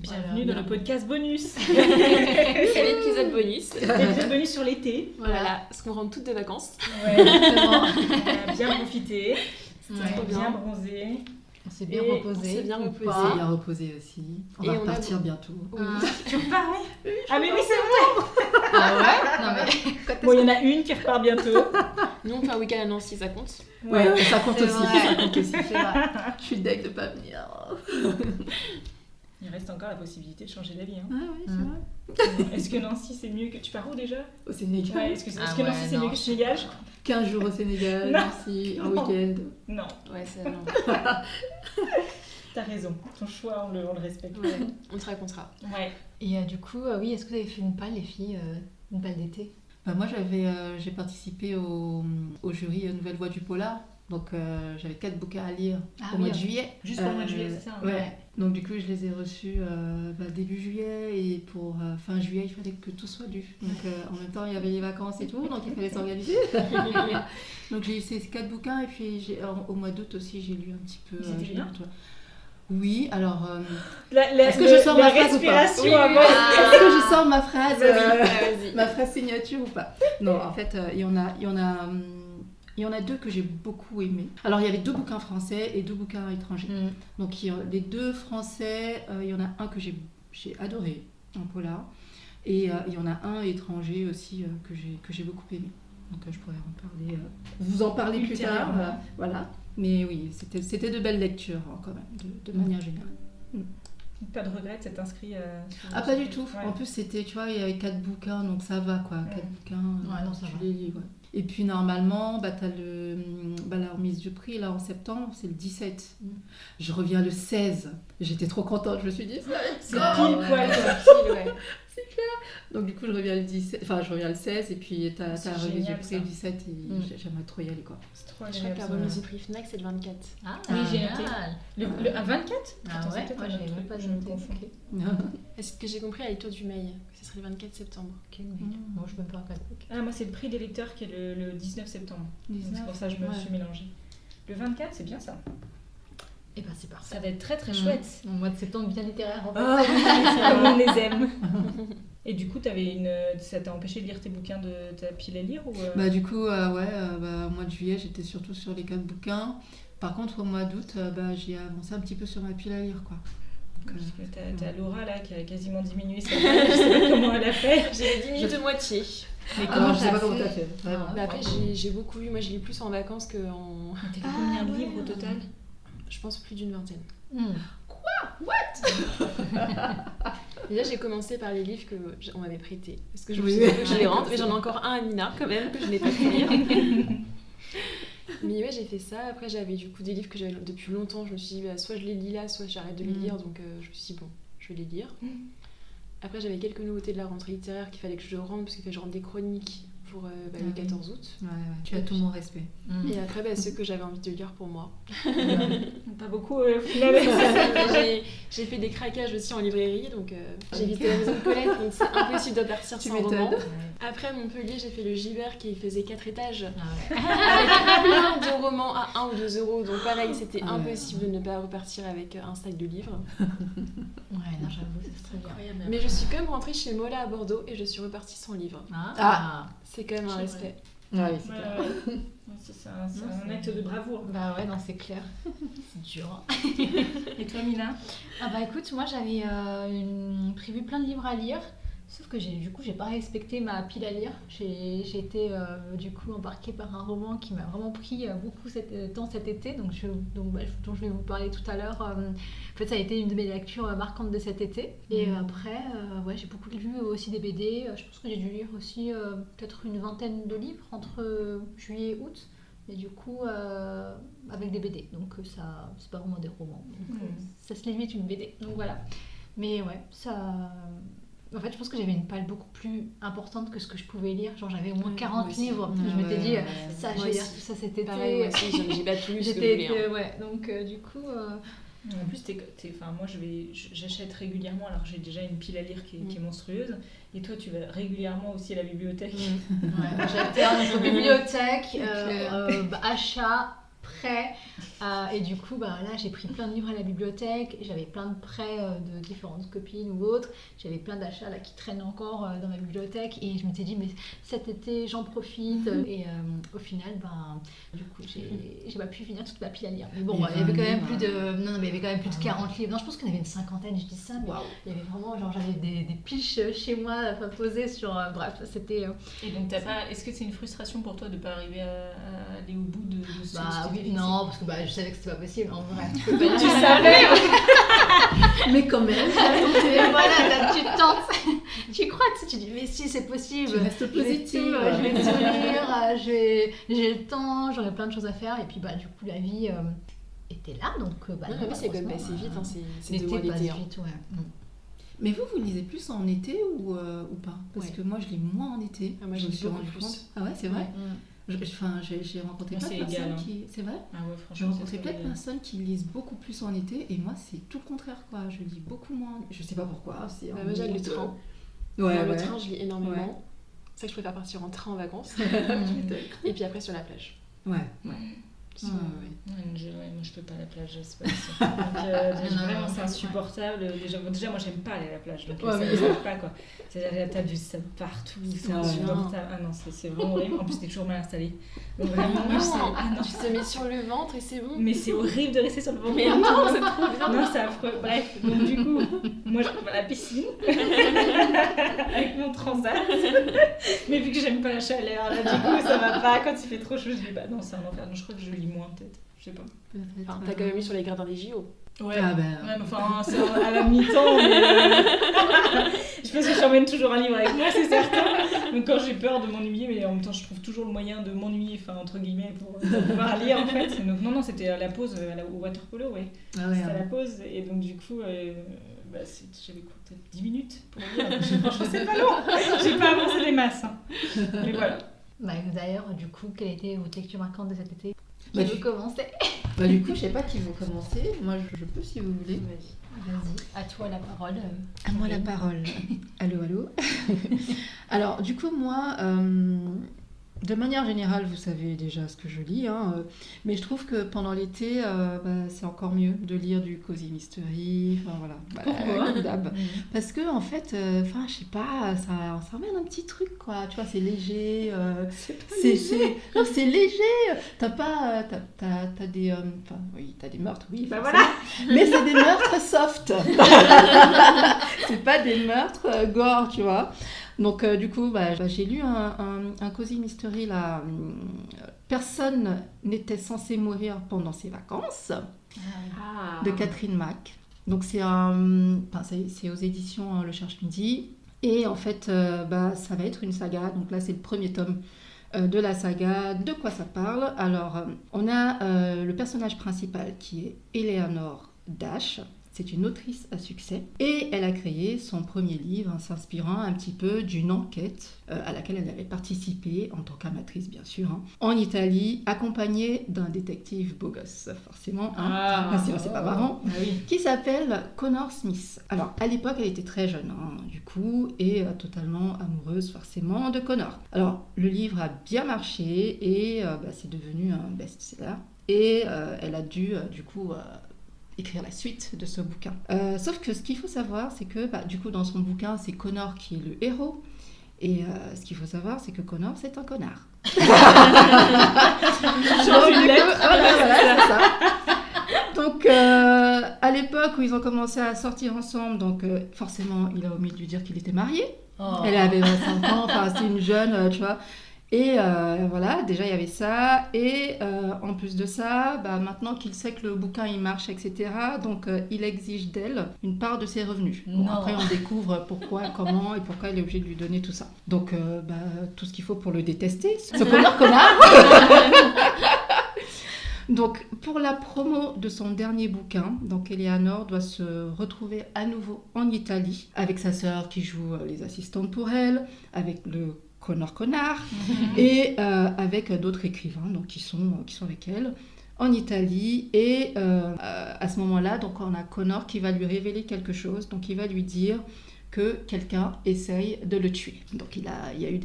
Bienvenue dans le podcast bonus. C'est l'épisode bonus. L'épisode bonus sur l'été. Voilà, ce qu'on rentre toutes de vacances. Ouais, exactement. On a bien profité. C'était trop bien bronzé. On s'est bien reposé. On s'est bien reposé. On s'est bien reposé aussi. On va repartir bientôt. Oui. Tu repars, oui. Ah mais oui, c'est vrai. Ah ouais. Non mais. Bon, il y en a une qui repart bientôt. Nous, on fait un week-end à Nancy, ça compte. Ouais, ça compte aussi. vrai. Ça compte aussi. C'est vrai. Je suis deg de pas venir. Il reste encore la possibilité de changer d'avis. Hein. Ah oui, c'est vrai. Est-ce que Nancy c'est mieux que... Tu pars où déjà? Au Sénégal. Ouais, est-ce que Nancy c'est mieux que le Sénégal? 15 jours au Sénégal, Non. Nancy, un week-end. Non, Ouais, c'est non. t'as raison. Ton choix, on le respecte. Ouais, on te racontera. Ouais. Et du coup, oui, est-ce que vous avez fait une palle, les filles, une palle d'été? Bah, moi, j'ai participé au jury Nouvelle Voix du Polar. Donc, j'avais 4 bouquins à lire au mois de juillet. Juste pour le mois de juillet, c'est ça hein. Ouais. Donc, du coup, je les ai reçus début juillet. Et pour fin juillet, il fallait que tout soit lu. Donc, en même temps, il y avait les vacances et tout. Donc, il fallait s'organiser. Donc, j'ai eu ces 4 bouquins. Et puis, au mois d'août aussi, j'ai lu un petit peu. C'était bien. Oui, alors... Est-ce que je sors ma phrase ou pas? respiration Oui, avant. Est-ce que je sors ma phrase, Vas-y. ma phrase signature ou pas? Non, en fait, il y en a 2 que j'ai beaucoup aimés. Alors, il y avait 2 bouquins français et 2 bouquins étrangers. Donc, les 2 français, il y en a un que j'ai adoré, un polar. Et il y en a un étranger aussi que j'ai beaucoup aimé. Donc, je pourrais en parler, vous en parler plus tard. Voilà. Mais oui, c'était de belles lectures quand même, de manière générale. Pas de regret de s'être inscrit Pas du tout. Ouais. En plus, c'était, tu vois, il y avait 4 bouquins, donc ça va quoi. 4 bouquins, Ouais, non, ça tu va. les lis. Ouais. Et puis normalement, t'as la remise du prix là en septembre, c'est le 17. Je reviens le 16. J'étais trop contente, je me suis dit, ça va être C'est ça. pile poil. Ouais. Donc du coup, je reviens le 16 et puis t'as C'est la remise du génial, prix ça. le 17 et j'aimerais trop y aller quoi. C'est trop Je crois que la agréable. remise du prix Fnac, c'est le 24. Ah, Oui, j'ai noté. génial. Le 24 Ah Attends, ouais, c'est peut-être moi un j'avais autre même pas truc, je me noté. confonds. Ok. Est-ce que j'ai compris à la lecture du mail que ce serait le 24 septembre? Ok, mais moi je peux pas regarder. Ah, moi c'est le prix des lecteurs qui est le 19 septembre. Donc, 19, c'est pour ça que je me ouais. suis mélangée. Le 24, c'est bien ça. Et ben c'est parfait. Ça va être très très chouette. Au mois de septembre, bien littéraire en fait. Ah oui, comme on les aime. Et du coup, ça t'a empêché de lire tes bouquins de ta pile à lire ou Bah du coup, au mois de juillet, j'étais surtout sur les 4 bouquins. Par contre, au mois d'août, j'ai avancé un petit peu sur ma pile à lire quoi. Donc, Parce que t'as Laura là qui a quasiment diminué sa page, je sais pas comment elle a fait. J'ai 10 minutes de moitié. Mais comment je sais pas comment t'as fait. Vraiment. Mais après, j'ai beaucoup lu. Moi, je lis plus en vacances qu'en. T'as lu combien de livres au total? Je pense plus d'une vingtaine. What? Déjà, j'ai commencé par les livres qu'on m'avait prêtés. Parce que je me Oui. suis dit que je les rentre. Mais j'en ai encore un à Nina, quand même, que je n'ai pas pu lire. Mais ouais, j'ai fait ça. Après, j'avais du coup des livres que j'avais depuis longtemps. Je me suis dit, soit je les lis là, soit j'arrête de les lire. Donc, je me suis dit, bon, je vais les lire. Après, j'avais quelques nouveautés de la rentrée littéraire qu'il fallait que je rentre, parce qu'il fallait que je rentre des chroniques pour le 14 août. Ouais, tu as tout mon respect. Et après, ceux que j'avais envie de lire pour moi. Pas beaucoup au final. J'ai fait des craquages aussi en librairie, donc j'ai visité la maison de Colette, donc c'est impossible de partir Tu sans m'étonnes. roman. Après Montpellier, j'ai fait le Gibert qui faisait 4 étages, Ah ouais. avec plein de romans à 1 ou 2 euros, donc pareil, c'était Ah ouais. impossible de ne pas repartir avec un sac de livres. Ouais, non, j'avoue, c'est très bien. Mais je suis quand même rentrée chez Mola à Bordeaux et je suis repartie sans livre. Ah. C'est quand même un respect. Ouais, c'est Ouais, clair. ouais. C'est un acte de bravoure. Bah ouais, non, c'est clair. C'est dur. Et toi, Mina? Ah bah écoute, moi j'avais prévu plein de livres à lire, sauf que j'ai pas respecté ma pile à lire. J'ai été du coup embarquée par un roman qui m'a vraiment pris beaucoup cet été, dont je vais vous parler tout à l'heure. En fait, ça a été une de mes lectures marquantes de cet été. Et après, j'ai beaucoup lu aussi des BD. Je pense que j'ai dû lire aussi peut-être une vingtaine de livres entre juillet et août. Et du coup, avec des BD. Donc ça, c'est pas vraiment des romans. Donc, ça se limite une BD. Donc voilà. Mais ouais, ça... En fait, je pense que j'avais une palle beaucoup plus importante que ce que je pouvais lire. Genre, j'avais au moins 40 livres. Je m'étais dit, ça, je vais lire tout ça cet été. Pareil, moi aussi, j'ai pas tout lu ce que je voulais. Ouais, donc du coup... En plus, moi, j'achète régulièrement. Alors, j'ai déjà une pile à lire qui est monstrueuse. Et toi, tu vas régulièrement aussi à la bibliothèque. Ouais, j'alterne entre bibliothèque, achat, prêt, Et du coup, là, j'ai pris plein de livres à la bibliothèque. J'avais plein de prêts de différentes copines ou autres. J'avais plein d'achats là, qui traînent encore dans ma bibliothèque. Et je m'étais dit, mais cet été, j'en profite. Et au final, du coup, j'ai pas pu finir toute ma pile à lire. Mais bon, il y avait quand même plus de... Non, mais il y avait quand même plus de 40 livres. Non, je pense qu'il y en avait une cinquantaine, je dis ça. Mais il y avait vraiment, genre, j'avais des piches chez moi posées sur... bref, c'était... Et donc, est-ce que c'est une frustration pour toi de ne pas arriver à aller au bout de ce oui, non, parce que je savais que c'était pas possible, en vrai. Tu savais Mais quand même, voilà, tu tentes, tu crois, tu dis, mais si, c'est possible. Tu restes positive. Je vais tout lire, j'ai le temps, j'aurai plein de choses à faire. Et puis, du coup, la vie était là, donc... c'est quand même passé vite, c'est 2 l'été mois passe d'été. vite, ouais. Mais vous lisez plus en été ou pas? Parce que moi, je lis moins en été. Moi, je me lis suis beaucoup rendu plus. compte. Ah ouais, c'est vrai. J'ai rencontré plein de personnes qui... C'est vrai. Ah ouais, J'ai rencontré plein de personnes qui lisent beaucoup plus en été et moi, c'est tout le contraire, quoi. Je lis beaucoup moins. Je sais pas pourquoi. Moi, j'aime le train. Le train, je lis énormément. Ouais. C'est ça que je préfère partir en train en vacances. Et puis après, sur la plage. Ouais. Moi je peux pas à la plage, c'est pas possible. Vraiment c'est insupportable. Déjà moi j'aime pas aller à la plage, donc ça ne sert pas quoi. C'est-à-dire t'as du sable partout, c'est insupportable. Ah non, c'est vraiment horrible. En plus t'es toujours mal installé. Donc vraiment tu te mets sur le ventre et c'est bon. Mais c'est horrible de rester sur le ventre. Mais non, c'est trop bien. Non, c'est affreux. Bref, donc du coup, moi je vais à la piscine avec mon transat. Mais vu que j'aime pas la chaleur, là du coup ça va pas. Quand il fait trop chaud, je dis non, c'est un enfer. Donc je crois que je lis moins peut-être. Je sais pas. T'as quand même mis sur les gradins des JO. Ouais, mais enfin c'est à la mi-temps, mais je pense que j'emmène toujours un livre avec moi, c'est certain. Donc quand j'ai peur de m'ennuyer, mais en même temps je trouve toujours le moyen de m'ennuyer, entre guillemets, pour pouvoir lire en fait. Donc non, c'était à la pause au water polo, c'était à la pause, et donc du coup j'avais quoi, peut-être 10 minutes pour lire. Franchement c'est pas long, j'ai pas avancé des masses. Mais voilà. D'ailleurs, du coup, quelle était votre lecture marquante de cet été? Qui veut commencer? Du coup, je sais pas qui veut commencer. Moi, je peux si vous voulez. Vas-y, à toi la parole. À moi la parole. Allô. Alors, du coup, moi, de manière générale, vous savez déjà ce que je lis, mais je trouve que pendant l'été, c'est encore mieux de lire du cozy mystery. Voilà. Pourquoi? Parce que en fait, je sais pas, ça ramène un petit truc, quoi. Tu vois, c'est léger. C'est léger. T'as des, t'as des meurtres, oui. Voilà. Mais c'est des meurtres soft. C'est pas des meurtres gore, tu vois. Donc du coup, j'ai lu un cozy mystery là. Personne n'était censé mourir pendant ses vacances de Catherine Mack. Donc c'est aux éditions Le Cherche Midi. Et en fait, ça va être une saga. Donc là, c'est le premier tome de la saga. De quoi ça parle? Alors, on a le personnage principal qui est Eleanor Dash. C'est une autrice à succès et elle a créé son premier livre s'inspirant un petit peu d'une enquête à laquelle elle avait participé en tant qu'amatrice bien sûr, en Italie, accompagnée d'un détective beau gosse forcément, sinon c'est pas marrant, qui s'appelle Connor Smith. Alors à l'époque elle était très jeune du coup et totalement amoureuse forcément de Connor. Alors le livre a bien marché et c'est devenu un best-seller et elle a dû du coup écrire la suite de ce bouquin. Sauf que ce qu'il faut savoir, c'est que du coup dans son bouquin, c'est Connor qui est le héros. Et ce qu'il faut savoir, c'est que Connor, c'est un connard. Donc à l'époque où ils ont commencé à sortir ensemble, donc forcément, il a omis de lui dire qu'il était marié. Elle avait 25 ans, c'est une jeune, tu vois. Et voilà, déjà il y avait ça, et en plus de ça, maintenant qu'il sait que le bouquin il marche, etc., donc il exige d'elle une part de ses revenus. Bon, après on découvre pourquoi, comment et pourquoi il est obligé de lui donner tout ça. Donc tout ce qu'il faut pour le détester, ce connard. Donc pour la promo de son dernier bouquin, donc Eleanor doit se retrouver à nouveau en Italie, avec sa sœur qui joue les assistantes pour elle, avec le Connard et avec d'autres écrivains donc, qui sont avec elle en Italie et à ce moment-là donc on a Connor qui va lui révéler quelque chose, donc il va lui dire que quelqu'un essaye de le tuer. Donc il y a eu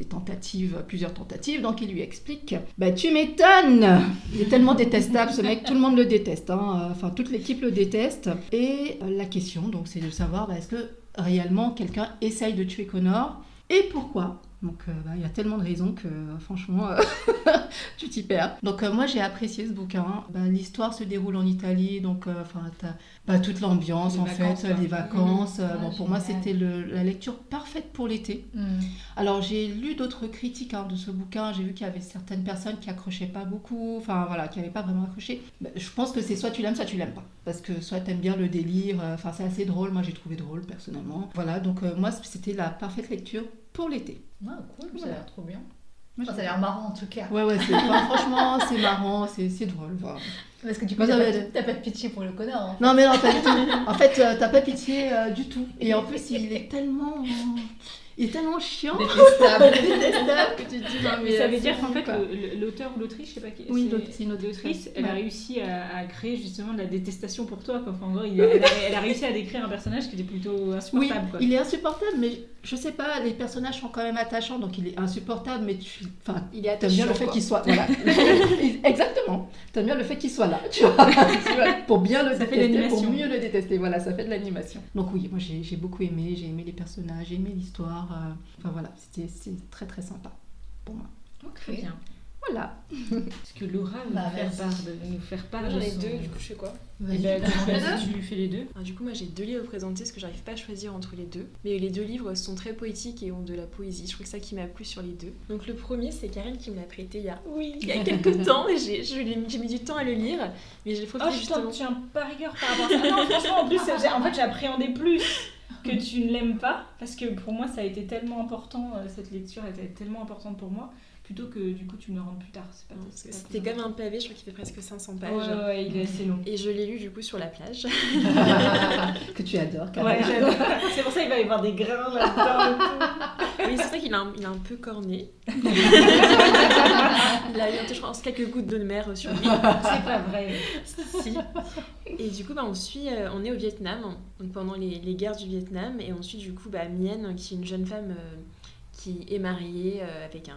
plusieurs tentatives, donc il lui explique « Tu m'étonnes ! Il est tellement détestable ce mec, tout le monde le déteste, hein. Enfin toute l'équipe le déteste. » Et la question, donc, c'est de savoir est-ce que réellement quelqu'un essaye de tuer Connor et pourquoi. Donc il y a tellement de raisons que franchement tu t'y perds. Donc moi j'ai apprécié ce bouquin. L'histoire se déroule en Italie, donc t'as toute l'ambiance les vacances. Pour moi c'était la lecture parfaite pour l'été. Alors j'ai lu d'autres critiques de ce bouquin. J'ai vu qu'il y avait certaines personnes qui accrochaient pas beaucoup, qui n'avaient pas vraiment accroché. Je pense que c'est soit tu l'aimes, soit tu l'aimes pas. Parce que soit t'aimes bien le délire, c'est assez drôle. Moi j'ai trouvé drôle personnellement. Voilà, donc moi c'était la parfaite lecture pour l'été. Ah, cool, ça a l'air trop bien. Ça a l'air marrant en tout cas. Ouais, franchement, c'est marrant, c'est drôle. Voilà. Parce que du coup, t'as pas de pitié pour le connard. En fait. Non, mais non, pas du tout. En fait, t'as pas pitié du tout. Et en plus, il est tellement chiant, détestable que tu te dis non mais ça veut dire qu'en fait l'auteur ou l'autrice, je sais pas qui, c'est une autrice, elle a réussi à créer justement de la détestation pour toi, quoi. Enfin, en gros, elle a réussi à décrire un personnage qui était plutôt insupportable. Oui, il est insupportable, mais je sais pas, les personnages sont quand même attachants, donc il est insupportable, mais il est t'aimes bien le fait qu'il soit voilà. Exactement, t'aimes bien le fait qu'il soit là, tu vois, pour bien le détester, pour mieux le détester, voilà, ça fait de l'animation. Donc oui, moi j'ai beaucoup aimé, j'ai aimé les personnages, j'ai aimé l'histoire. Enfin voilà, c'est très très sympa pour moi. Très bien. Voilà. Est-ce que Laura veut nous faire part de les deux, du coup je sais quoi. Vas-y, tu lui fais les deux. Alors, du coup moi j'ai 2 livres présentés parce que j'arrive pas à choisir entre les deux. Mais les 2 livres sont très poétiques et ont de la poésie. Je trouve que ça qui m'a plu sur les deux. Donc le premier c'est Karine qui me l'a prêté il y a quelques temps et j'ai mis du temps à le lire. Mais j'ai profité justement. Je tiens pas rigueur par rapport à ça. Non franchement en plus en fait j'appréhendais plus que tu ne l'aimes pas, parce que pour moi ça a été tellement important, cette lecture était tellement importante pour moi, plutôt que du coup tu me le rendes plus tard. C'était comme un pavé, je crois qu'il fait presque 500 pages. Ouais, il est assez long. Et je l'ai lu du coup sur la plage. Que tu adores, ouais, j'adore. C'est pour ça qu'il va y avoir des grains là-dedans. Oui, c'est vrai qu'il a un peu corné. Il a eu je pense quelques gouttes de mer sur lui. C'est pas vrai. Si. Et du coup, on est au Vietnam, donc pendant les guerres du Vietnam, et on suit du coup Mien, qui est une jeune femme qui est mariée avec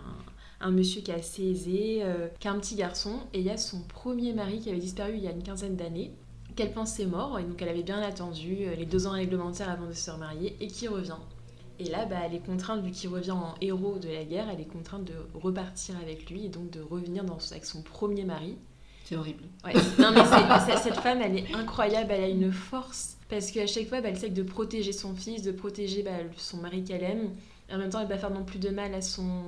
un monsieur qui est assez aisé, qui a un petit garçon, et il y a son premier mari qui avait disparu il y a une 15aine d'années, qu'elle pensait mort, et donc elle avait bien attendu les 2 ans réglementaires avant de se remarier, et qui revient. Et là, elle est contrainte, vu qu'il revient en héros de la guerre, elle est contrainte de repartir avec lui, et donc de revenir avec son premier mari. C'est horrible. Ouais. Non mais cette femme, elle est incroyable, elle a une force, parce qu'à chaque fois, elle essaie de protéger son fils, de protéger son mari qu'elle aime. Et en même temps, elle va faire non plus de mal à son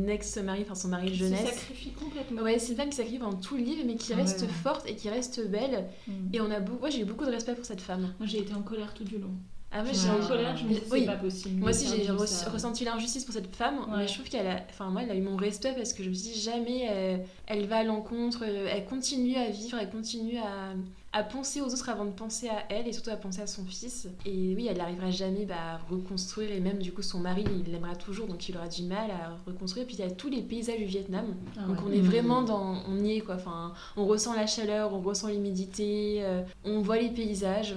ex-mari, enfin son mari de jeunesse. Elle se sacrifie complètement. Ouais, c'est une femme qui sacrifie pendant tout le livre, mais qui reste forte et qui reste belle. Et moi, j'ai eu beaucoup de respect pour cette femme. Moi, j'ai été en colère tout du long. Ah ouais, j'étais en colère, je me dis c'est pas possible. Moi aussi, j'ai ressenti l'injustice pour cette femme, mais je trouve elle a eu mon respect, parce que je me suis dit jamais elle va à l'encontre, elle continue à vivre, elle continue à penser aux autres avant de penser à elle, et surtout à penser à son fils. Et oui, elle n'arrivera jamais à reconstruire, et même du coup son mari, il l'aimera toujours, donc il aura du mal à reconstruire. Et puis il y a tous les paysages du Vietnam, donc on est vraiment on y est quoi. Enfin, on ressent la chaleur, on ressent l'humidité, on voit les paysages.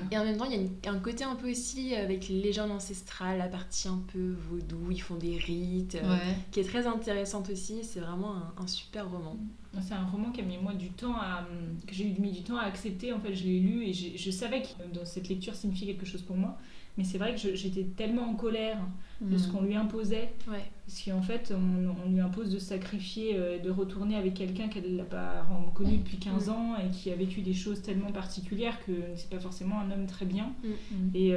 Et en même temps, il y a un côté un peu aussi avec les légendes ancestrales, la partie un peu vaudou, ils font des rites, qui est très intéressante aussi. C'est vraiment un super roman. C'est un roman qui a mis moi que j'ai mis du temps à accepter. En fait, je l'ai lu et je savais que dans cette lecture signifiait quelque chose pour moi. Mais c'est vrai que j'étais tellement en colère de ce qu'on lui imposait. Parce qu'en fait, on lui impose de sacrifier, de retourner avec quelqu'un qu'elle n'a pas connu depuis 15 ans et qui a vécu des choses tellement particulières que c'est pas forcément un homme très bien. Et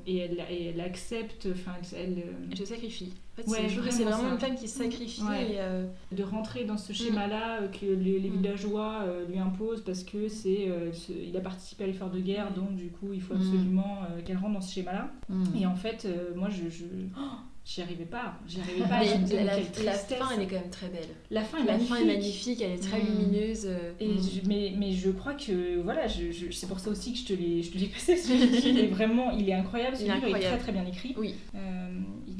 elle accepte, elle se sacrifie. En fait, je trouve que c'est vraiment une femme qui se sacrifie. Et de rentrer dans ce schéma-là que les villageois lui imposent, parce que il a participé à l'effort de guerre, donc du coup il faut absolument qu'elle rentre dans ce schéma-là. Et en fait, moi j'y arrivais pas. Mais la fin, elle est quand même très belle. La fin est magnifique, elle est très lumineuse. Mais je crois que voilà, c'est pour ça aussi que je te l'ai passé. Il est incroyable. Ce livre est très très bien écrit. Oui.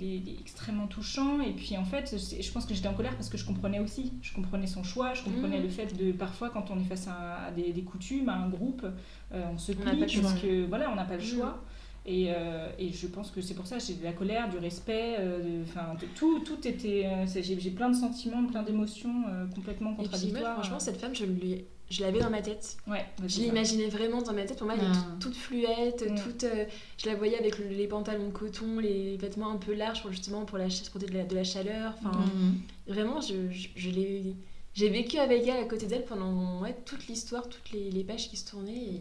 Il est extrêmement touchant. Et puis en fait, je pense que j'étais en colère parce que je comprenais aussi. Je comprenais son choix. Je comprenais le fait de parfois quand on est face à des coutumes, à un groupe, on se plie parce que voilà, on n'a pas le choix. Et je pense que c'est pour ça, j'ai de la colère, du respect, tout était... j'ai plein de sentiments, plein d'émotions complètement Et puis contradictoires. moi, franchement, cette femme, je l'avais dans ma tête. Ouais, Je l'imaginais vraiment dans ma tête. Pour moi, elle est toute fluette, je la voyais avec les pantalons de coton, les vêtements un peu larges pour se protéger de la chaleur. Enfin, vraiment, j'ai vécu avec elle, à côté d'elle, pendant toute l'histoire, toutes les pages qui se tournaient.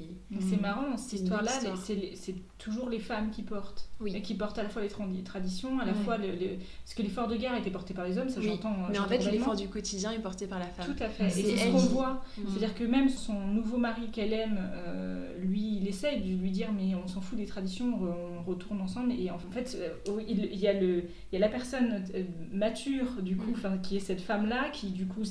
C'est marrant, cette histoire-là, histoire. c'est toujours les femmes qui portent. Oui. Et qui portent à la fois les traditions, à la fois... Parce que l'effort de guerre était porté par les hommes, ça j'entends. Mais en fait, l'effort du quotidien est porté par la femme. Tout à fait. C'est Et c'est ce elle qu'on qui- voit. C'est-à-dire que même son nouveau mari qu'elle aime, lui, il essaye de lui dire mais on s'en fout des traditions, on retourne ensemble. Et en fait, il y a la personne mature, du coup, qui est cette femme-là, qui du coup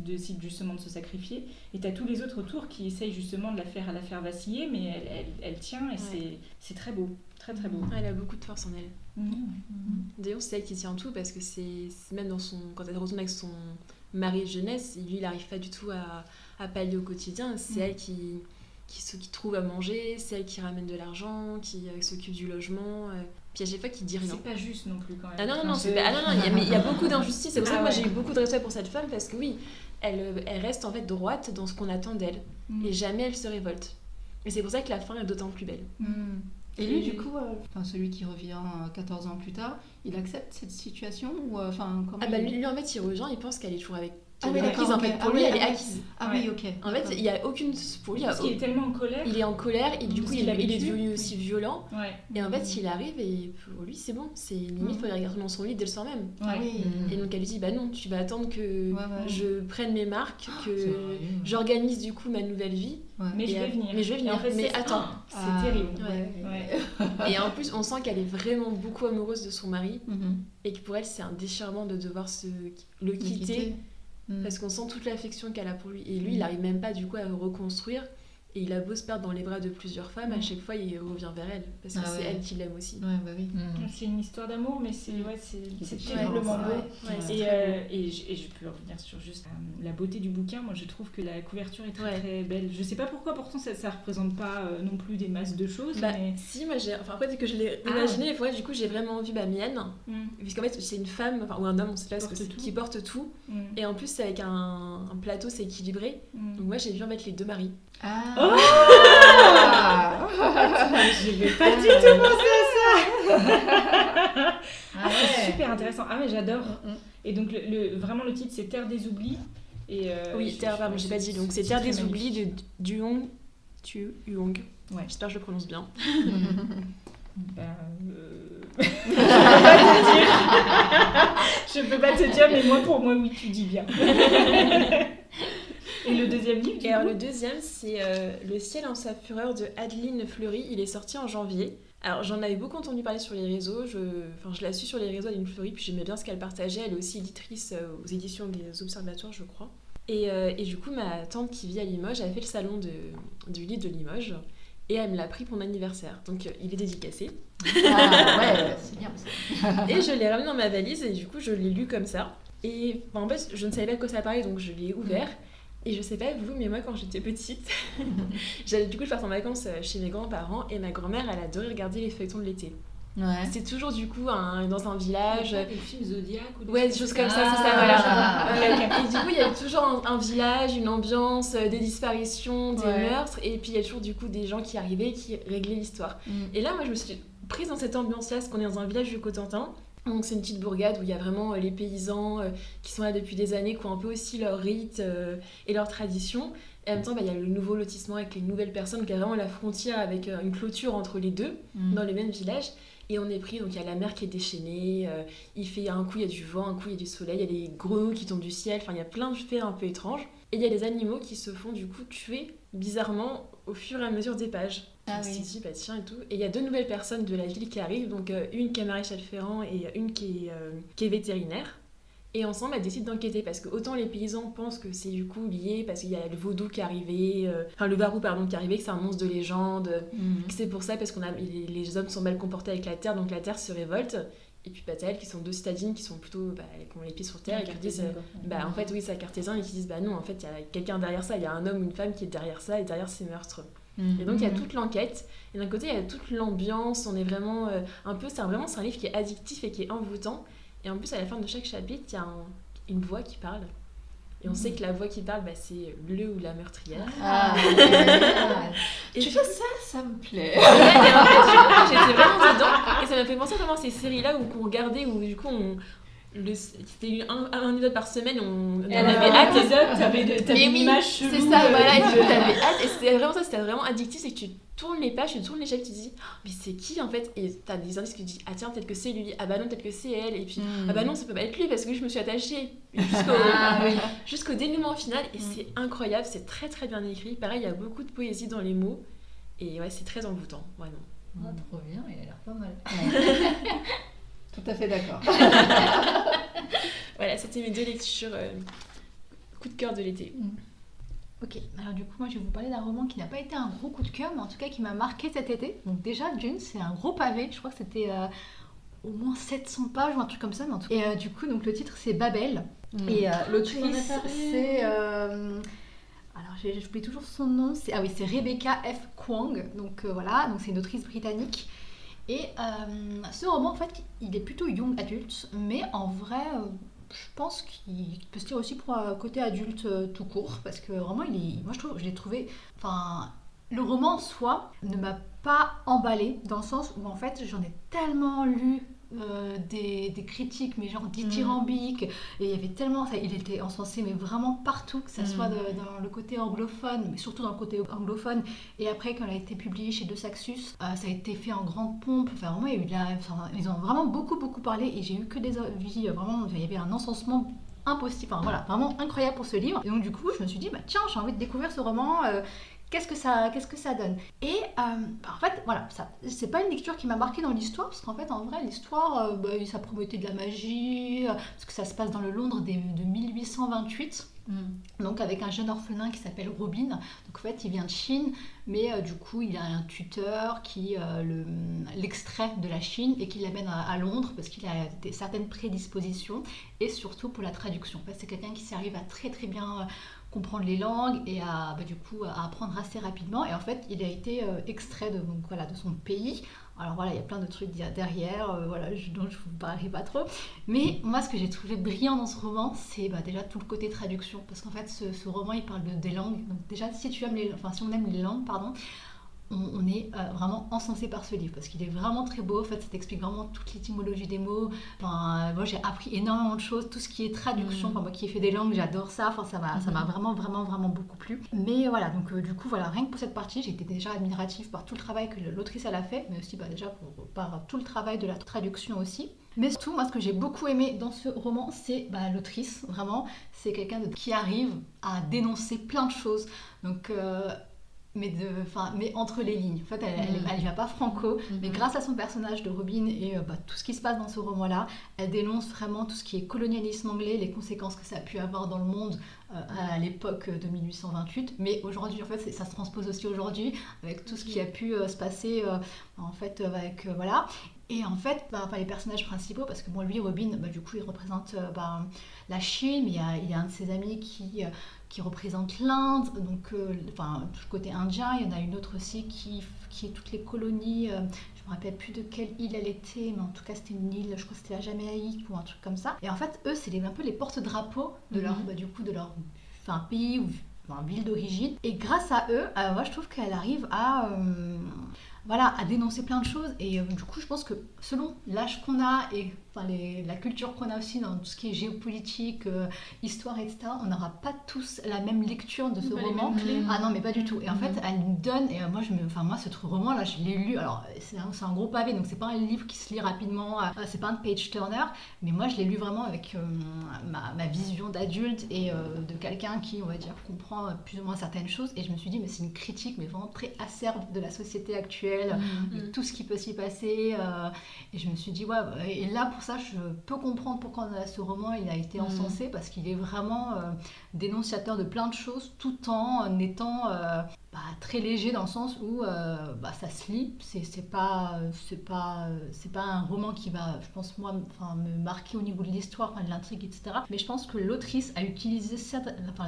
décide justement de se sacrifier. Et t'as tous les autres autour qui essayent justement de la faire vaciller, mais elle tient et c'est très beau. Très très beau. Elle a beaucoup de force en elle. D'ailleurs, c'est elle qui tient tout parce que c'est même quand elle retourne avec son mari de jeunesse, lui, il n'arrive pas du tout à pallier au quotidien. C'est elle qui trouve à manger, c'est elle qui ramène de l'argent, qui s'occupe du logement. Puis à chaque fois, qui dit rien. C'est pas juste non plus quand même. Ah non, il y a beaucoup d'injustice. C'est pour ça que moi j'ai eu beaucoup de respect pour cette femme parce que oui, elle reste en fait droite dans ce qu'on attend d'elle et jamais elle se révolte. Et c'est pour ça que la fin est d'autant plus belle. Et lui, du coup, celui qui revient 14 ans plus tard, il accepte cette situation ou comment lui, en fait, il revient, il pense qu'elle est toujours avec. Oui, acquise, d'accord, en fait. ok. Pour lui, elle est acquise. Ah oui, ok. En fait, il y a aucune. Pour lui, Parce qu'il est tellement en colère. Il est en colère et du coup, il est devenu aussi violent. Ouais. Et en fait, il arrive et pour lui, c'est bon. C'est limite, il faut aller regarder dans son lit dès le soir même. Oui. Et donc, elle lui dit bah non, tu vas attendre que je prenne mes marques, que c'est vrai. j'organise du coup ma nouvelle vie. Mais je vais venir. Et en fait, mais attends. C'est terrible. Et en plus, on sent qu'elle est vraiment beaucoup amoureuse de son mari et que pour elle, c'est un déchirement de devoir le quitter. Parce qu'on sent toute l'affection qu'elle a pour lui. Et lui, il n'arrive même pas du coup à le reconstruire. Et il a beau se perdre dans les bras de plusieurs femmes, à chaque fois, il revient vers elle. Parce que c'est elle qui l'aime aussi. C'est une histoire d'amour, mais c'est terriblement beau. Et je peux revenir sur juste la beauté du bouquin. Moi, je trouve que la couverture est très, très belle. Je sais pas pourquoi, pourtant, ça représente pas non plus des masses de choses. Mais... Si, moi, après, dès que je l'ai imaginé, du coup, j'ai vraiment vu mienne. Puisqu'en fait, c'est une femme, ou un homme, on sait pas, qui porte tout. Et en plus, c'est avec un plateau, c'est équilibré. Donc moi, j'ai vu en fait les deux maris. Je vais pas du tout penser à ça. C'est super intéressant. Ah mais j'adore. Et donc vraiment le titre c'est Terre des oublis. Et Terre, pardon, j'ai pas dit. Donc c'est Terre des oublis de Duong Huong. Ouais. J'espère que je le prononce bien. Je peux pas te dire, mais pour moi oui tu dis bien. Et le deuxième livre alors le deuxième, c'est Le ciel en sa fureur de Adeline Fleury. Il est sorti en janvier. Alors j'en avais beaucoup entendu parler sur les réseaux. Je la suis sur les réseaux, Adeline Fleury, puis j'aimais bien ce qu'elle partageait. Elle est aussi éditrice aux éditions des Observatoires, je crois. Et du coup, ma tante qui vit à Limoges, elle a fait le salon du livre de Limoges. Et elle me l'a pris pour mon anniversaire. Donc il est dédicacé. C'est bien ça. Et je l'ai ramené dans ma valise et du coup, je l'ai lu comme ça. Et en fait, je ne savais pas de quoi ça parlait, donc je l'ai ouvert. Et je sais pas vous, mais moi quand j'étais petite, du coup je partais en vacances chez mes grands-parents et ma grand-mère elle adorait regarder les feuilletons de l'été. C'est toujours du coup dans un village. Des films Zodiac ou des choses comme ça, c'est ça, voilà. Et du coup il y avait toujours un village, une ambiance, des disparitions, des meurtres, et puis il y a toujours du coup des gens qui arrivaient qui réglaient l'histoire. Et là moi je me suis prise dans cette ambiance-là, parce qu'on est dans un village du Cotentin. Donc c'est une petite bourgade où il y a vraiment les paysans qui sont là depuis des années, qui ont un peu aussi leurs rites et leurs traditions. Et en même temps, il y a le nouveau lotissement avec les nouvelles personnes, qui a vraiment la frontière avec une clôture entre les deux, dans le même village. Et on est pris, donc il y a la mer qui est déchaînée, un coup il y a du vent, un coup il y a du soleil, il y a des grenouilles qui tombent du ciel, il y a plein de faits un peu étranges. Et il y a des animaux qui se font du coup tuer bizarrement au fur et à mesure des pages. On s'est dit, tiens et tout. Et il y a deux nouvelles personnes de la ville qui arrivent, donc une qui est maréchal ferrant et une qui est vétérinaire. Et ensemble, elles décident d'enquêter parce que autant les paysans pensent que c'est du coup lié parce qu'il y a le vaudou qui est arrivé, le varou pardon qui est arrivé, que c'est un monstre de légende, que c'est pour ça parce que les hommes sont mal comportés avec la terre, donc la terre se révolte. Et puis elles qui sont deux citadines qui sont plutôt qui ont les pieds sur terre et qui disent en fait oui c'est cartésien et qui disent non en fait il y a quelqu'un derrière ça, il y a un homme ou une femme qui est derrière ça et derrière ces meurtres. Et donc il y a toute l'enquête, et d'un côté il y a toute l'ambiance, on est vraiment c'est un livre qui est addictif et qui est envoûtant, et en plus à la fin de chaque chapitre il y a une voix qui parle, et on sait que la voix qui parle c'est le ou la meurtrière. Et tu fais ça me plaît. Et en fait, du coup, j'étais vraiment dedans, et ça m'a fait penser vraiment à ces séries là qu'on regardait, où du coup c'était un épisode par semaine, on avait hâte. T'avais une image chelou. C'est ça, voilà, et t'avais hâte, et c'était vraiment ça, c'était vraiment addictif, c'est que tu tournes les pages, tu tournes les chapitres, tu te dis mais c'est qui en fait, et t'as des indices que tu dis ah tiens peut-être que c'est lui, ah bah non peut-être que c'est elle, et puis ah bah non ça peut pas être lui parce que je me suis attachée jusqu'au dénouement final, et c'est incroyable, c'est très très bien écrit, pareil il y a beaucoup de poésie dans les mots, et ouais c'est très envoûtant vraiment. Trop bien, il a l'air pas mal. Tout à fait d'accord. Voilà, c'était mes 2 lectures coup de cœur de l'été. Ok, alors du coup moi je vais vous parler d'un roman qui n'a pas été un gros coup de cœur, mais en tout cas qui m'a marqué cet été. Donc déjà d'une, c'est un gros pavé, je crois que c'était au moins 700 pages ou un truc comme ça. Mais en tout cas. Et du coup donc le titre c'est Babel, et l'autrice c'est... alors j'oublie toujours son nom, c'est Rebecca F. Kuang, donc voilà, donc c'est une autrice britannique. Et ce roman, en fait, il est plutôt young adulte, mais en vrai, je pense qu'il peut se lire aussi pour côté adulte tout court, parce que vraiment, moi je l'ai trouvé... Enfin, le roman en soi ne m'a pas emballée, dans le sens où en fait, j'en ai tellement lu des critiques, mais genre dithyrambiques, et il y avait tellement, il était encensé mais vraiment partout, que ça soit dans le côté anglophone, mais surtout dans le côté anglophone, et après quand elle a été publiée chez De Saxus, ça a été fait en grande pompe, enfin vraiment il y a eu ils ont vraiment beaucoup parlé, et j'ai eu que des avis, vraiment il y avait un encensement impossible, enfin voilà, vraiment incroyable pour ce livre. Et donc du coup je me suis dit tiens, j'ai envie de découvrir ce roman, qu'est-ce que ça donne. Et en fait, voilà, c'est pas une lecture qui m'a marquée dans l'histoire, parce qu'en fait, en vrai, l'histoire, ça promettait de la magie, parce que ça se passe dans le Londres de 1828, donc avec un jeune orphelin qui s'appelle Robin. Donc en fait, il vient de Chine, mais du coup, il a un tuteur qui l'extrait de la Chine et qui l'amène à Londres, parce qu'il a certaines prédispositions, et surtout pour la traduction. En fait, c'est quelqu'un qui arrive à très très bien... comprendre les langues et à apprendre assez rapidement. Et en fait, il a été extrait de son pays. Alors voilà, il y a plein de trucs derrière, dont je ne vous parlerai pas trop. Mais moi, ce que j'ai trouvé brillant dans ce roman, c'est déjà tout le côté traduction. Parce qu'en fait, ce roman, il parle des langues. Donc déjà, si on aime les langues, on est vraiment encensé par ce livre, parce qu'il est vraiment très beau. En fait, ça t'explique vraiment toute l'étymologie des mots. Moi, j'ai appris énormément de choses, tout ce qui est traduction. Moi qui ai fait des langues, j'adore ça. Ça m'a vraiment beaucoup plu. Mais voilà, donc du coup, rien que pour cette partie, j'étais déjà admirative par tout le travail que l'autrice elle a fait, mais aussi déjà par tout le travail de la traduction aussi. Mais surtout, moi, ce que j'ai beaucoup aimé dans ce roman, c'est l'autrice. Vraiment, c'est quelqu'un qui arrive à dénoncer plein de choses. Donc mais entre les lignes. En fait, elle va pas franco, mais grâce à son personnage de Robin et tout ce qui se passe dans ce roman-là, elle dénonce vraiment tout ce qui est colonialisme anglais, les conséquences que ça a pu avoir dans le monde à l'époque de 1828. Mais aujourd'hui, en fait, ça se transpose aussi aujourd'hui, avec tout ce qui a pu se passer, voilà. Et en fait, les personnages principaux, parce que lui, Robin, du coup, il représente la Chine, mais il y a un de ses amis qui représente l'Inde, donc tout le côté indien. Il y en a une autre aussi qui est toutes les colonies, je me rappelle plus de quelle île elle était, mais en tout cas c'était une île, je crois que c'était la Jamaïque ou un truc comme ça. Et en fait, eux, c'est un peu les porte-drapeaux de leur pays ou ville d'origine. Et grâce à eux, moi je trouve qu'elle arrive à dénoncer plein de choses. Et du coup, je pense que selon l'âge qu'on a et la culture qu'on a aussi dans tout ce qui est géopolitique, histoire, etc., on n'aura pas tous la même lecture de ce roman. Ah non, mais pas du tout. Et en fait, elle nous donne, et moi, ce roman-là, je l'ai lu, alors c'est un gros pavé, donc c'est pas un livre qui se lit rapidement, c'est pas un page-turner, mais moi, je l'ai lu vraiment avec ma vision d'adulte et de quelqu'un qui, on va dire, comprend plus ou moins certaines choses. Et je me suis dit, mais c'est une critique, mais vraiment très acerbe de la société actuelle, de tout ce qui peut s'y passer. Et je me suis dit, et là, pour ça, je peux comprendre pourquoi ce roman il a été encensé, parce qu'il est vraiment dénonciateur de plein de choses, tout en étant très léger dans le sens où ça se lit, c'est pas un roman qui va, je pense moi, me marquer au niveau de l'histoire, de l'intrigue, etc. Mais je pense que l'autrice a utilisé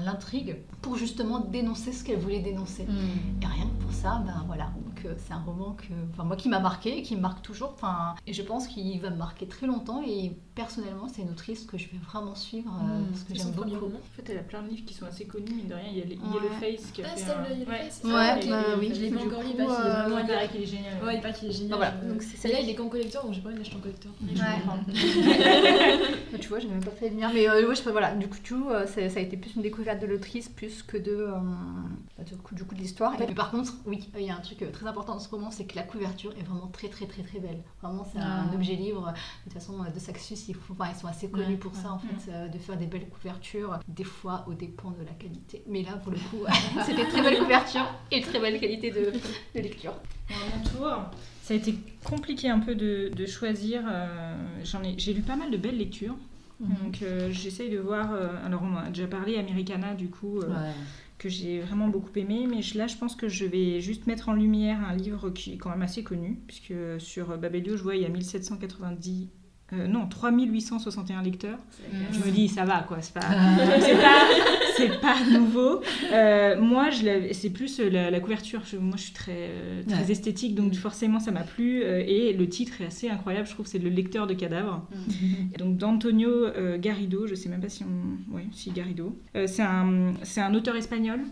l'intrigue pour justement dénoncer ce qu'elle voulait dénoncer. Et rien que pour ça, voilà. Donc c'est un roman moi qui m'a marqué, qui me marque toujours, et je pense qu'il va me marquer très longtemps. Et personnellement, c'est une autrice que je vais vraiment suivre parce que j'aime beaucoup. En fait, elle a plein de livres qui sont assez connus, mine de rien. Il y a Yellowface qui a fait oui, je l'ai pas encore lu, il paraît qu'il est génial. Ouais, il paraît qu'il est génial. Voilà. Donc celle-là, il est qu'en collector, donc j'ai pas envie d'acheter en collector. Tu vois, j'ai même pas fait le mien. Mais voilà, du coup, ça a été plus une découverte de l'autrice plus que de l'histoire. Mais par contre, oui, il y a un truc très important dans ce roman, c'est que la couverture est vraiment très très très très belle. Vraiment, c'est un objet livre. De toute façon, de Saxus, ils sont assez connus pour ça, en fait, de faire des belles couvertures, des fois au dépens de la qualité. Mais là, pour le coup, c'était très belle couverture et très belle qualité de lecture. À mon tour, ça a été compliqué un peu de choisir. J'ai lu pas mal de belles lectures. Donc j'essaye de voir. Alors on a déjà parlé Americana du coup, que j'ai vraiment beaucoup aimé. Mais là je pense que je vais juste mettre en lumière un livre qui est quand même assez connu. Puisque sur Babelio, je vois il y a 3861 lecteurs. Je me dis, ça va quoi, c'est pas nouveau. Moi, c'est plus la couverture. Moi, je suis très esthétique, donc forcément, ça m'a plu. Et le titre est assez incroyable, je trouve, c'est Le lecteur de cadavres. Donc, d'Antonio Garrido, je sais même pas si Garrido. C'est un auteur espagnol.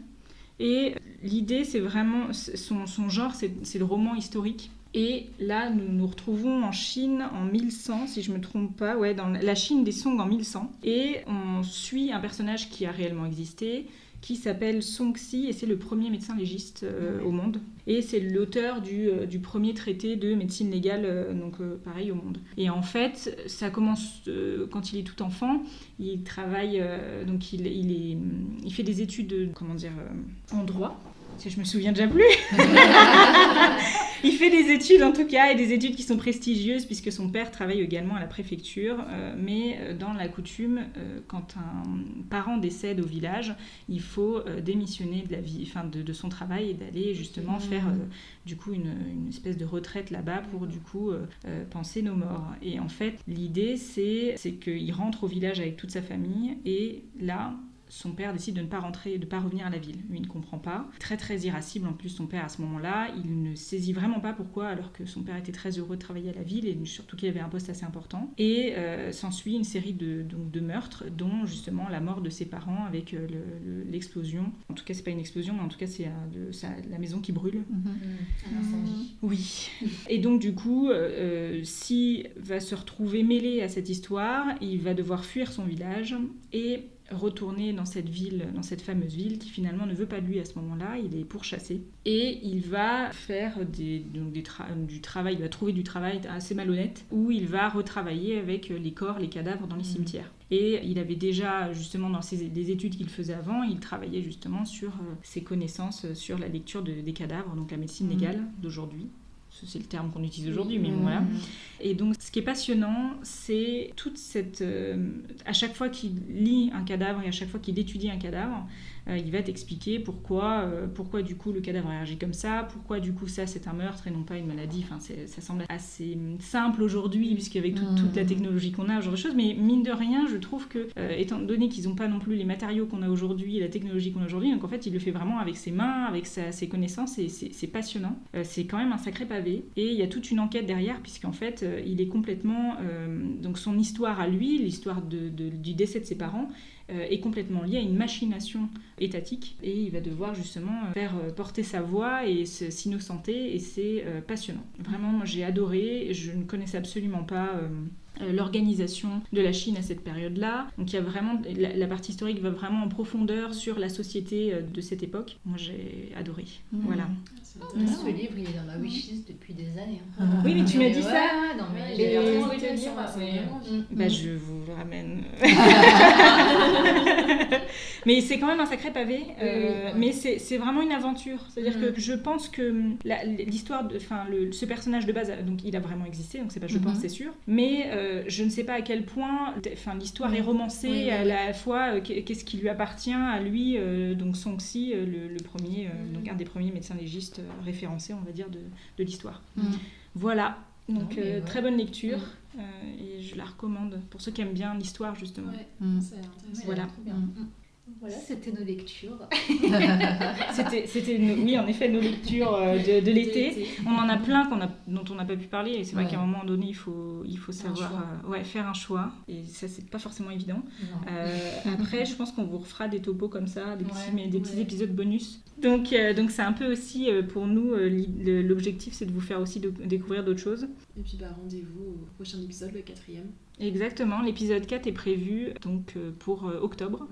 Et l'idée, c'est vraiment, son genre, c'est le roman historique. Et là, nous nous retrouvons en Chine en 1100, si je ne me trompe pas, dans la Chine des Song en 1100. Et on suit un personnage qui a réellement existé, qui s'appelle Song Xi, et c'est le premier médecin légiste au monde. Et c'est l'auteur du premier traité de médecine légale, pareil au monde. Et en fait, ça commence quand il est tout enfant. Il travaille, il fait des études en droit. Je me souviens déjà plus. Il fait des études en tout cas, et des études qui sont prestigieuses puisque son père travaille également à la préfecture. Mais dans la coutume, quand un parent décède au village, il faut démissionner de la vie, de son travail et d'aller justement faire du coup une espèce de retraite là-bas pour du coup penser nos morts. Et en fait, l'idée c'est qu'il rentre au village avec toute sa famille et là, son père décide de ne pas rentrer, de ne pas revenir à la ville. Lui, il ne comprend pas. Très, très irascible en plus, son père, à ce moment-là. Il ne saisit vraiment pas pourquoi, alors que son père était très heureux de travailler à la ville et surtout qu'il avait un poste assez important. Et s'ensuit une série de meurtres, dont justement la mort de ses parents avec l'explosion. En tout cas, c'est pas une explosion, mais en tout cas, c'est la maison qui brûle. Un incendie. Oui. Et donc, du coup, Si va se retrouver mêlé à cette histoire. Il va devoir fuir son village et retourner dans cette ville, dans cette fameuse ville qui finalement ne veut pas de lui à ce moment-là, il est pourchassé. Et il va faire du travail, il va trouver du travail assez malhonnête, où il va retravailler avec les corps, les cadavres dans les cimetières. Et il avait déjà, justement, dans des études qu'il faisait avant, il travaillait justement sur ses connaissances sur la lecture des cadavres, donc la médecine légale d'aujourd'hui. C'est le terme qu'on utilise aujourd'hui, mais voilà. Et donc, ce qui est passionnant, c'est toute cette... à chaque fois qu'il lit un cadavre et à chaque fois qu'il étudie un cadavre, il va t'expliquer pourquoi du coup le cadavre réagit comme ça, pourquoi du coup ça c'est un meurtre et non pas une maladie. Enfin, ça semble assez simple aujourd'hui, puisqu'avec toute la technologie qu'on a, ce genre de choses, mais mine de rien, je trouve que, étant donné qu'ils n'ont pas non plus les matériaux qu'on a aujourd'hui et la technologie qu'on a aujourd'hui, donc en fait il le fait vraiment avec ses mains, avec ses connaissances, et c'est passionnant. C'est quand même un sacré pavé, et il y a toute une enquête derrière, puisqu'en fait il est complètement... donc son histoire à lui, l'histoire du décès de ses parents, est complètement lié à une machination étatique, et il va devoir justement faire porter sa voix et s'innocenter, et c'est passionnant. Vraiment, moi j'ai adoré, je ne connaissais absolument pas l'organisation de la Chine à cette période-là. Donc il y a vraiment, la partie historique va vraiment en profondeur sur la société de cette époque. Moi j'ai adoré. Voilà. C'est intéressant. Ce livre, il est dans ma wishlist depuis des années. hein. Oui, mais tu m'as dit ça. Ouais, non, mais Ouais, j'ai j'ai vraiment envie envie de de le lire. lire, ça m'a vraiment envie. Bah, je vous le ramène. Mais c'est quand même un sacré pavé. Mais c'est vraiment une aventure. C'est-à-dire que je pense que l'histoire, ce personnage de base, donc il a vraiment existé, donc c'est pas je pense, c'est sûr. Mais je ne sais pas à quel point l'histoire est romancée à la fois. Qu'est-ce qui lui appartient à lui, donc Song-si, le premier, donc un des premiers médecins légistes référencés, on va dire, de l'histoire. Voilà. Donc très bonne lecture et je la recommande pour ceux qui aiment bien l'histoire justement. Ouais, c'est intéressant. Voilà. Trop bien. Voilà, c'était nos lectures. C'était oui, en effet, nos lectures de l'été. On en a plein dont on n'a pas pu parler. Et c'est vrai qu'à un moment donné, il faut savoir faire un choix. Et ça, c'est pas forcément évident. Après, je pense qu'on vous refera des topos comme ça, des petits épisodes bonus. Donc c'est un peu aussi, pour nous, l'objectif, c'est de vous faire aussi découvrir d'autres choses. Et puis rendez-vous au prochain épisode, le 4e. Exactement, l'épisode 4 est prévu donc, pour octobre.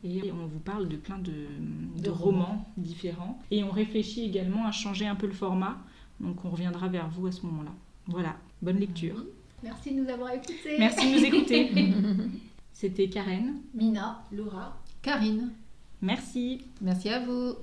Et on vous parle de plein de romans différents. Et on réfléchit également à changer un peu le format. Donc on reviendra vers vous à ce moment-là. Voilà, bonne lecture. Merci de nous avoir écoutés. Merci de nous écouter. C'était Karen. Mina. Laura. Karine. Merci. Merci à vous.